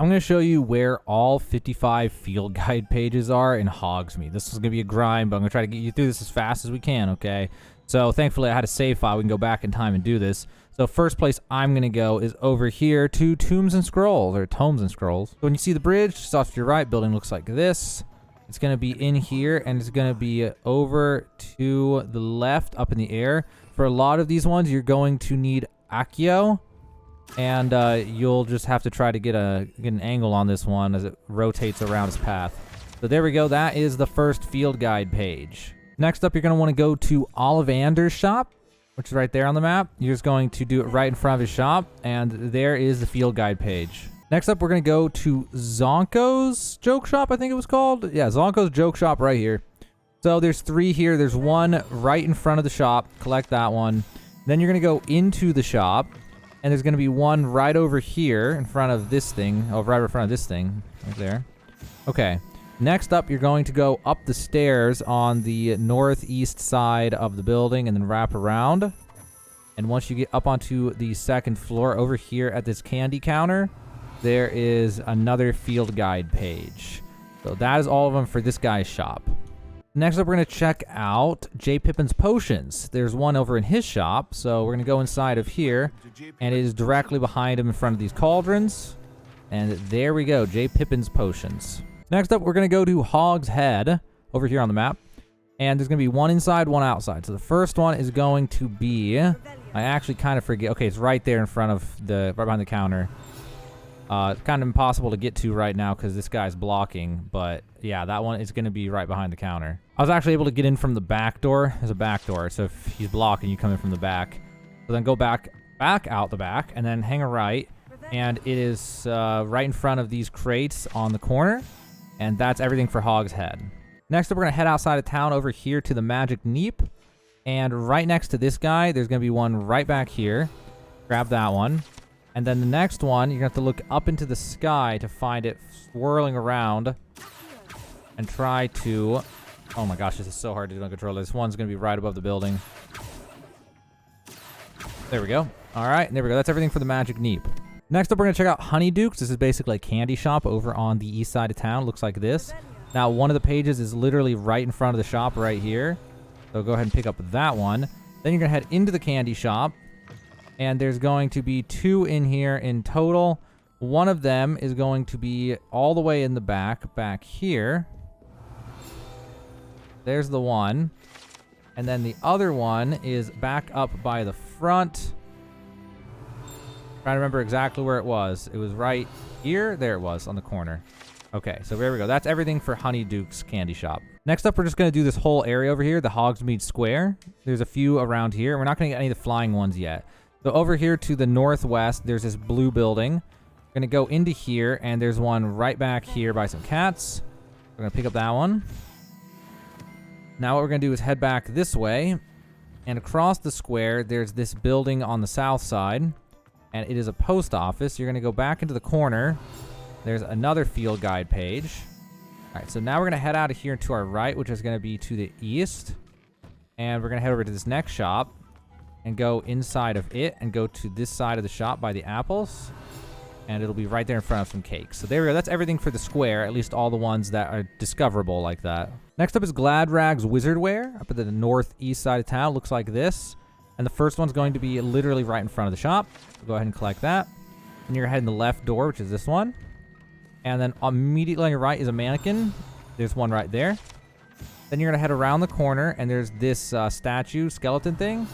I'm going to show you where all 55 field guide pages are in Hogsmeade. This is going to be a grind, but I'm going to try to get you through this as fast as we can, okay? So thankfully I had a save file. We can go back in time and do this. So first place I'm going to go is over here to Tomes and Scrolls. So when you see the bridge, just off to your right, building looks like this. It's going to be in here, and it's going to be over to the left up in the air. For a lot of these ones, you're going to need Accio. And you'll just have to try to get an angle on this one as it rotates around its path. So there we go. That is the first field guide page. Next up, you're going to want to go to Ollivander's shop, which is right there on the map. You're just going to do it right in front of his shop, and there is the field guide page. Next up, we're going to go to Zonko's joke shop, I think it was called. Yeah, Zonko's joke shop right here. So there's 3 here. There's one right in front of the shop. Collect that one. Then you're going to go into the shop. And there's going to be one right over here in front of this thing. Oh, right in front of this thing. Right there. Okay. Next up, you're going to go up the stairs on the northeast side of the building and then wrap around. And once you get up onto the second floor over here at this candy counter, there is another field guide page. So that is all of them for this guy's shop. Next up, we're going to check out J. Pippin's Potions. There's one over in his shop, so we're going to go inside of here, and it is directly behind him in front of these cauldrons. And there we go, J. Pippin's Potions. Next up, we're going to go to Hogsheade over here on the map, and there's going to be one inside, one outside. So the first one is going to be, I actually kind of forget. Okay, it's right there in front of right behind the counter. It's kind of impossible to get to right now because this guy's blocking, but yeah, that one is going to be right behind the counter. I was actually able to get in from the back door. There's a back door, so if he's blocking, you come in from the back. So then go back out the back, and then hang a right, and it is right in front of these crates on the corner, and that's everything for Hogsheade. Next up, we're going to head outside of town over here to the Magic Neep, and right next to this guy, there's going to be one right back here. Grab that one. And then the next one, you're going to have to look up into the sky to find it swirling around and try to... Oh my gosh, this is so hard to do on controller. This one's going to be right above the building. There we go. All right, and there we go. That's everything for the Magic Neep. Next up, we're going to check out Honeyduke's. This is basically a candy shop over on the east side of town. It looks like this. Now, one of the pages is literally right in front of the shop right here. So go ahead and pick up that one. Then you're going to head into the candy shop. And there's going to be 2 in here in total. One of them is going to be all the way in the back here. There's the one. And then the other one is back up by the front. Trying to remember exactly where it was. It was right here. There it was on the corner. Okay, so there we go. That's everything for Honeyduke's candy shop. Next up, we're just going to do this whole area over here, the Hogsmeade Square. There's a few around here. We're not going to get any of the flying ones yet. So over here to the northwest, there's this blue building. We're going to go into here, and there's one right back here by some cats. We're going to pick up that one. Now what we're going to do is head back this way. And across the square, there's this building on the south side. And it is a post office. You're going to go back into the corner. There's another field guide page. All right, so now we're going to head out of here to our right, which is going to be to the east. And we're going to head over to this next shop. And go inside of it and go to this side of the shop by the apples. And it'll be right there in front of some cakes. So there we go. That's everything for the square, at least all the ones that are discoverable like that. Next up is Gladrag's Wizardwear up at the northeast side of town. Looks like this. And the first one's going to be literally right in front of the shop. So go ahead and collect that. And you're heading the left door, which is this one. And then immediately on your right is a mannequin. There's one right there. Then you're going to head around the corner, and there's this statue skeleton thing.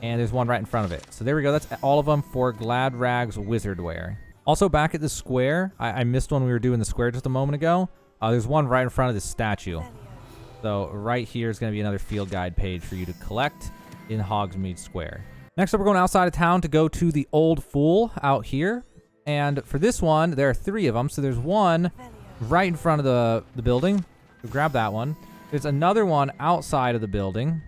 And there's one right in front of it. So there we go. That's all of them for Gladrag's Wizardwear. Also, back at the square, I missed one we were doing the square just a moment ago. There's one right in front of this statue. So right here is going to be another field guide page for you to collect in Hogsmeade Square. Next up, we're going outside of town to go to the Old Fool out here. And for this one, there are 3 of them. So there's one right in front of the building. So grab that one. There's another one outside of the building.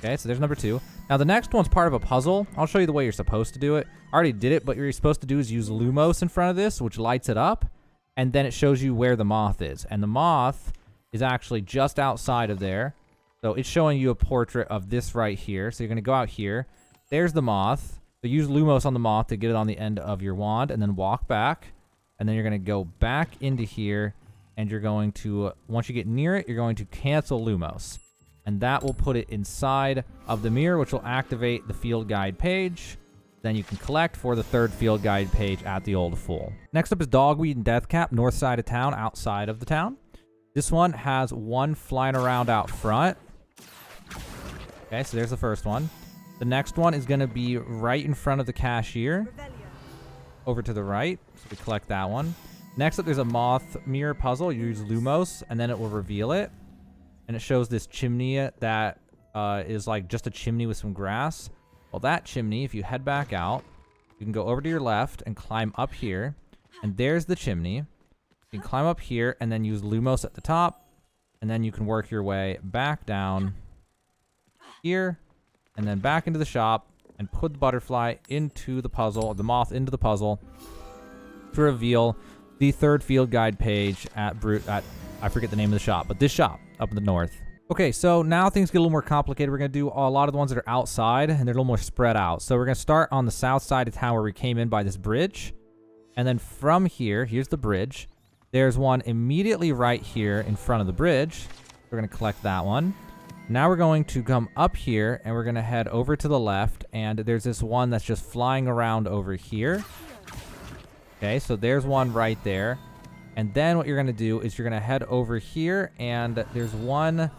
Okay, so there's number 2. Now, the next one's part of a puzzle. I'll show you the way you're supposed to do it. I already did it, but what you're supposed to do is use Lumos in front of this, which lights it up, and then it shows you where the moth is. And the moth is actually just outside of there. So it's showing you a portrait of this right here. So you're going to go out here. There's the moth. So use Lumos on the moth to get it on the end of your wand, and then walk back. And then you're going to go back into here, and you're going to, once you get near it, you're going to cancel Lumos. And that will put it inside of the mirror, which will activate the field guide page. Then you can collect for the third field guide page at the Old Fool. Next up is Dogweed and Deathcap, north side of town, outside of the town. This one has one flying around out front. Okay, so there's the first one. The next one is going to be right in front of the cashier. Over to the right. So we collect that one. Next up, there's a moth mirror puzzle. You use Lumos, and then it will reveal it. And it shows this chimney that is like just a chimney with some grass. Well, that chimney, if you head back out, you can go over to your left and climb up here. And there's the chimney. You can climb up here and then use Lumos at the top. And then you can work your way back down here. And then back into the shop. And put the butterfly into the puzzle, or the moth into the puzzle, to reveal the third field guide page at I forget the name of the shop, but this shop up in the north. Okay, so now things get a little more complicated. We're going to do a lot of the ones that are outside, and they're a little more spread out. So we're going to start on the south side of town where we came in by this bridge. And then from here, here's the bridge. There's one immediately right here in front of the bridge. We're going to collect that one. Now we're going to come up here, and we're going to head over to the left, and there's this one that's just flying around over here. Okay, so there's one right there. And then what you're going to do is you're going to head over here, and there's one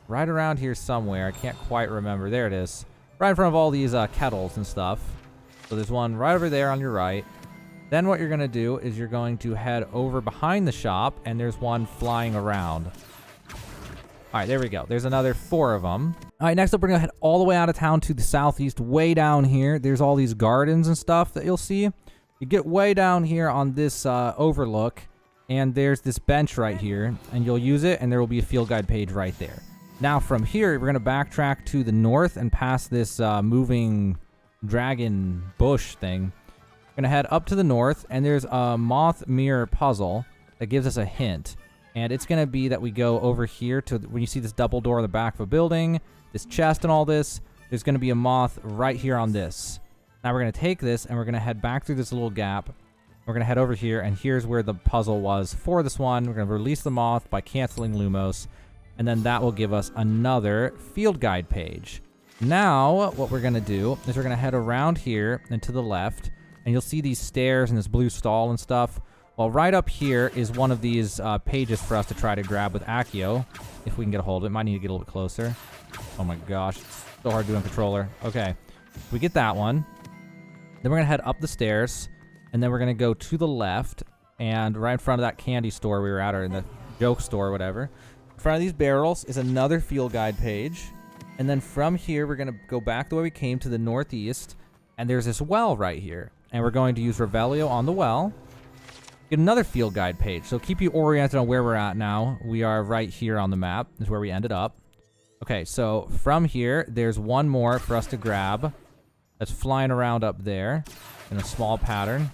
right around here somewhere. I can't quite remember. There it is. Right in front of all these kettles and stuff. So there's one right over there on your right. Then what you're going to do is you're going to head over behind the shop, and there's one flying around. All right, there we go. There's another 4 of them. All right, next up, we're going to head all the way out of town to the southeast, way down here. There's all these gardens and stuff that you'll see. You get way down here on this overlook, and there's this bench right here, and you'll use it, and there will be a field guide page right there. Now, from here, we're going to backtrack to the north and past this moving dragon bush thing. We're going to head up to the north, and there's a moth mirror puzzle that gives us a hint. And it's going to be that we go over here to when you see this double door on the back of a building, this chest and all this, there's going to be a moth right here on this. Now we're going to take this and we're going to head back through this little gap. We're going to head over here, and here's where the puzzle was for this one. We're going to release the moth by canceling Lumos, and then that will give us another field guide page. Now what we're going to do is we're going to head around here and to the left, and you'll see these stairs and this blue stall and stuff. Well, right up here is one of these pages for us to try to grab with Accio, if we can get a hold of it. Might need to get a little bit closer. Oh my gosh, it's so hard to do on controller. Okay, we get that one. Then we're going to head up the stairs, and then we're going to go to the left, and right in front of that candy store we were at, or in the joke store or whatever, in front of these barrels is another field guide page. And then from here, we're going to go back the way we came to the northeast, and there's this well right here. And we're going to use Revelio on the well. Get another field guide page. So keep you oriented on where we're at now. We are right here on the map. This is where we ended up. Okay, so from here, there's one more for us to grab that's flying around up there in a small pattern.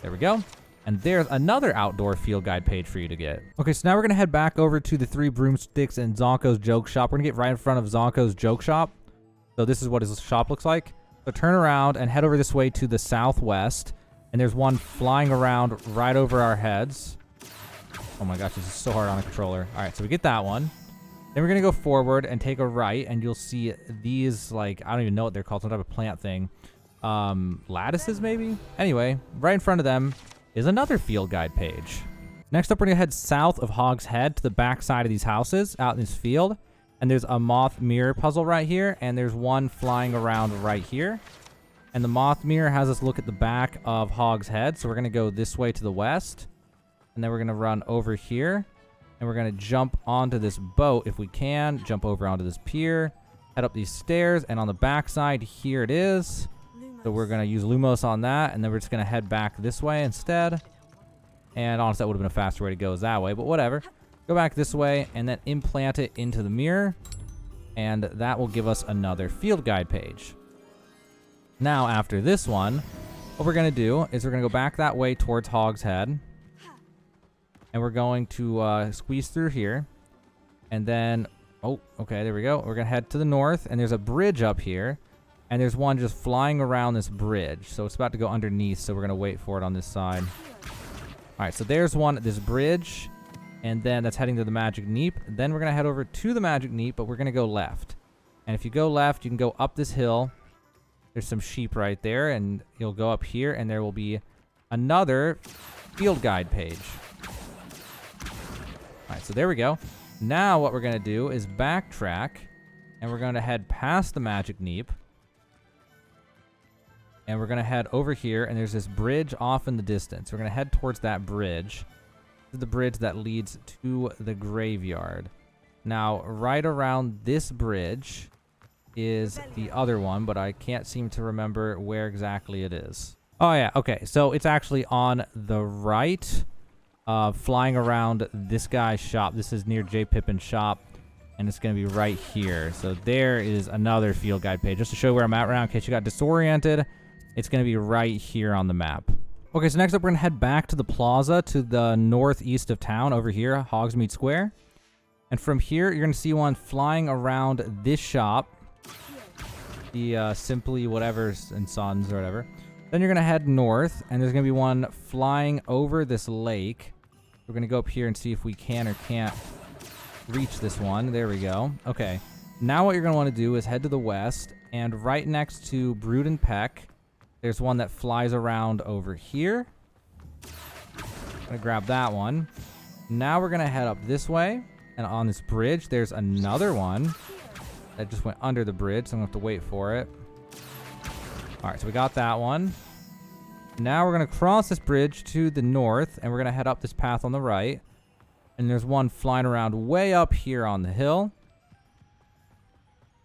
There we go. And there's another outdoor field guide page for you to get. Okay, so now we're going to head back over to the 3 broomsticks and Zonko's joke shop. We're going to get right in front of Zonko's joke shop. So this is what his shop looks like. So turn around and head over this way to the southwest. And there's one flying around right over our heads. Oh my gosh, this is so hard on a controller. All right, so we get that one. Then we're going to go forward and take a right, and you'll see these, like, I don't even know what they're called, some type of plant thing. Lattices, maybe? Anyway, right in front of them is another field guide page. Next up, we're going to head south of Hogshead to the back side of these houses out in this field. And there's a moth mirror puzzle right here, and there's one flying around right here. And the moth mirror has us look at the back of Hogshead. So we're going to go this way to the west. And then we're going to run over here. And we're going to jump onto this boat if we can. Jump over onto this pier. Head up these stairs. And on the back side, here it is. So we're going to use Lumos on that. And then we're just going to head back this way instead. And honestly, that would have been a faster way to go is that way. But whatever. Go back this way and then implant it into the mirror. And that will give us another field guide page. Now, after this one, what we're going to do is we're going to go back that way towards Hogshead. And we're going to squeeze through here. And then, oh, okay, there we go. We're going to head to the north. And there's a bridge up here. And there's one just flying around this bridge. So it's about to go underneath, so we're going to wait for it on this side. All right, so there's one at this bridge. And then that's heading to the Magic Neep. Then we're going to head over to the Magic Neep, but we're going to go left. And if you go left, you can go up this hill. There's some sheep right there, and you'll go up here, and there will be another field guide page. All right, so there we go. Now what we're going to do is backtrack, and we're going to head past the Magic Neep. And we're going to head over here, and there's this bridge off in the distance. We're going to head towards that bridge. This is the bridge that leads to the graveyard. Now, right around this bridge is the other one, but I can't seem to remember where exactly it is. Oh, yeah. Okay, so it's actually on the right, flying around this guy's shop. This is near J. Pippin's shop, and it's going to be right here. So there is another field guide page. Just to show where I'm at right now, in case you got disoriented, it's going to be right here on the map. Okay, so next up, we're going to head back to the plaza to the northeast of town over here, Hogsmeade Square. And from here, you're going to see one flying around this shop. The Simply Whatevers and Sons or whatever. Then you're going to head north, and there's going to be one flying over this lake. We're going to go up here and see if we can or can't reach this one. There we go. Okay. Now what you're going to want to do is head to the west, and right next to Brood and Peck, there's one that flies around over here. I'm going to grab that one. Now we're going to head up this way, and on this bridge, there's another one that just went under the bridge, so I'm going to have to wait for it. All right, so we got that one. Now we're going to cross this bridge to the north, and we're going to head up this path on the right. And there's one flying around way up here on the hill.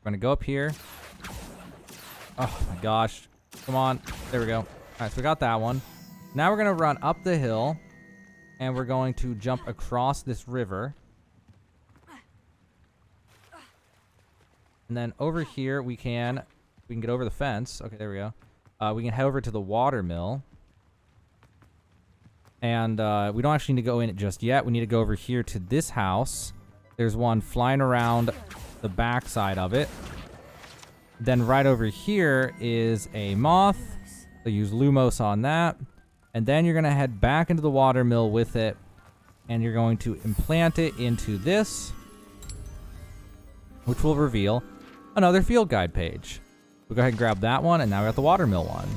We're going to go up here. Oh, my gosh. Come on. There we go. All right, so we got that one. Now we're going to run up the hill, and we're going to jump across this river. And then over here, we can get over the fence. Okay, there we go. We can head over to the water mill. And we don't actually need to go in it just yet. We need to go over here to this house. There's one flying around the back side of it. Then right over here is a moth. So use Lumos on that. And then you're going to head back into the water mill with it. And you're going to implant it into this, which will reveal another field guide page. We'll go ahead and grab that one, and now we got the watermill one.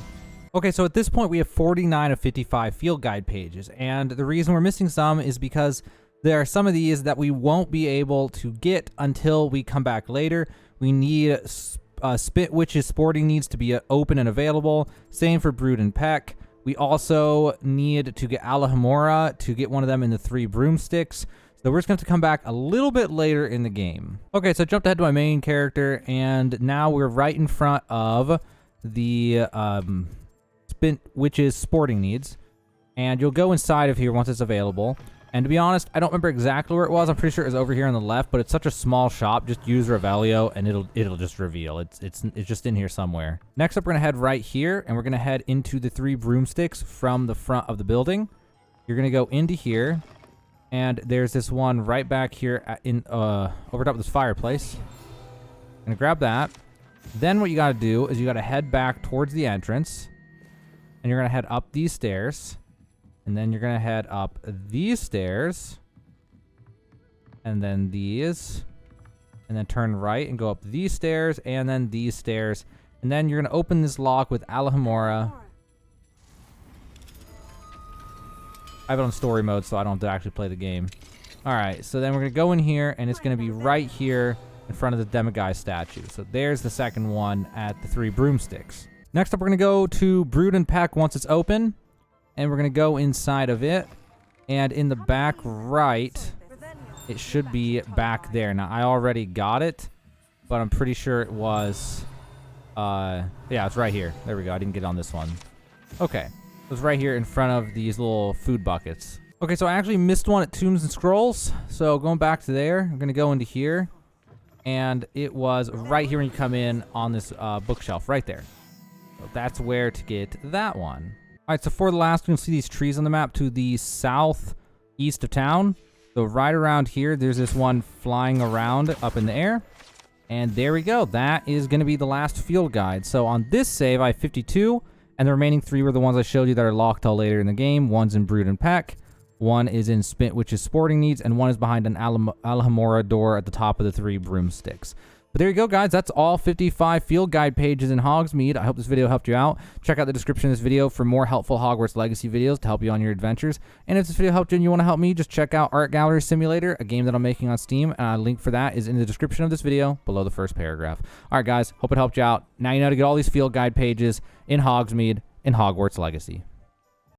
Okay, so at this point, we have 49 of 55 field guide pages, and the reason we're missing some is because there are some of these that we won't be able to get until we come back later. We need Spit Witch's Sporting needs to be open and available. Same for Brood and Peck. We also need to get Alahimora to get one of them in the 3 broomsticks. So we're just going to have to come back a little bit later in the game. Okay, so I jumped ahead to my main character, and now we're right in front of the Spit Witch's Sporting needs. And you'll go inside of here once it's available. And to be honest, I don't remember exactly where it was. I'm pretty sure it was over here on the left, but it's such a small shop. Just use Revelio, and it'll just reveal. It's just in here somewhere. Next up, we're gonna head right here, and we're gonna head into the 3 broomsticks from the front of the building. You're gonna go into here, and there's this one right back here over top of this fireplace. I'm gonna grab that. Then what you gotta do is you gotta head back towards the entrance, and you're gonna head up these stairs. And then you're going to head up these stairs. And then these. And then turn right and go up these stairs. And then these stairs. And then you're going to open this lock with Alahimora. I have it on story mode, so I don't have to actually play the game. Alright, so then we're going to go in here. And it's going to be right here in front of the Demiguise statue. So there's the second one at the 3 broomsticks. Next up, we're going to go to Brood and Peck once it's open. And we're going to go inside of it. And in the back right, it should be back there. Now, I already got it, but I'm pretty sure it was... yeah, it's right here. There we go. I didn't get on this one. Okay. It was right here in front of these little food buckets. Okay, so I actually missed one at Tombs and Scrolls. So going back to there, I'm going to go into here. And it was right here when you come in on this bookshelf right there. So that's where to get that one. All right, so for the last one, you'll see these trees on the map to the southeast of town. So right around here, there's this one flying around up in the air. And there we go. That is going to be the last field guide. So on this save, I have 52, and the remaining 3 were the ones I showed you that are locked till later in the game. One's in Brood and Peck, one is in Spit, which is Sporting Needs, and one is behind an Alhambra door at the top of the 3 broomsticks. But there you go, guys. That's all 55 field guide pages in Hogsmeade. I hope this video helped you out. Check out the description of this video for more helpful Hogwarts Legacy videos to help you on your adventures. And if this video helped you and you want to help me, just check out Art Gallery Simulator, a game that I'm making on Steam. And a link for that is in the description of this video below the first paragraph. All right, guys. Hope it helped you out. Now you know how to get all these field guide pages in Hogsmeade in Hogwarts Legacy.